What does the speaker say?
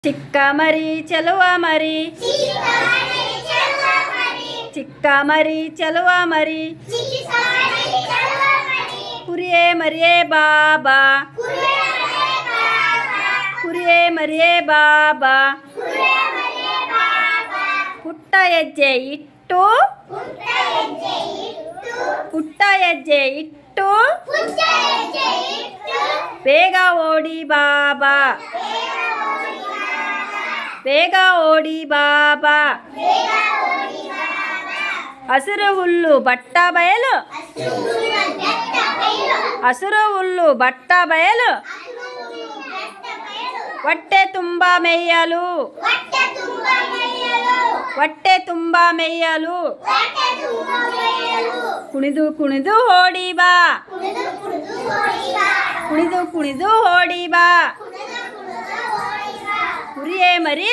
ಚಿಕ್ಕ ಮರಿ ಚೆಲುವ ಮರಿ, ಚಿಕ್ಕ ಮರಿ ಚೆಲುವ ಮರಿ, ಕುರಿಯೇ ಮರಿಯೇ ಬಾಬಾ, ಕುರಿಯೇ ಮರಿಯೇ ಬಾಬಾ, ಪುಟ್ಟ ಹೆಜ್ಜೆ ಇಟ್ಟು, ಪುಟ್ಟ ಹೆಜ್ಜೆ ಇಟ್ಟು, ಬೇಗ ಓಡಿ ಬಾಬಾ, ಬೇಗ ಓಡಿ ಬಾಬಾ. ಹಸಿರು ಹುಲ್ಲು ಬಟ್ಟ ಬಯಲು, ಹಸಿರು ಹುಲ್ಲು ಬಟ್ಟ ಬಯಲು, ಹೊಟ್ಟೆ ತುಂಬ ಮೇಯಲು, ಹೊಟ್ಟೆ ತುಂಬ ಮೇಯಲು, ಕುಣಿದು ಕುಣಿದು ಓಡಿ ಬಾ, ಕುಣಿದು ಕುಣಿದು ಓಡಿ ಬಾ. ಕುರಿಯೇ ಮರಿ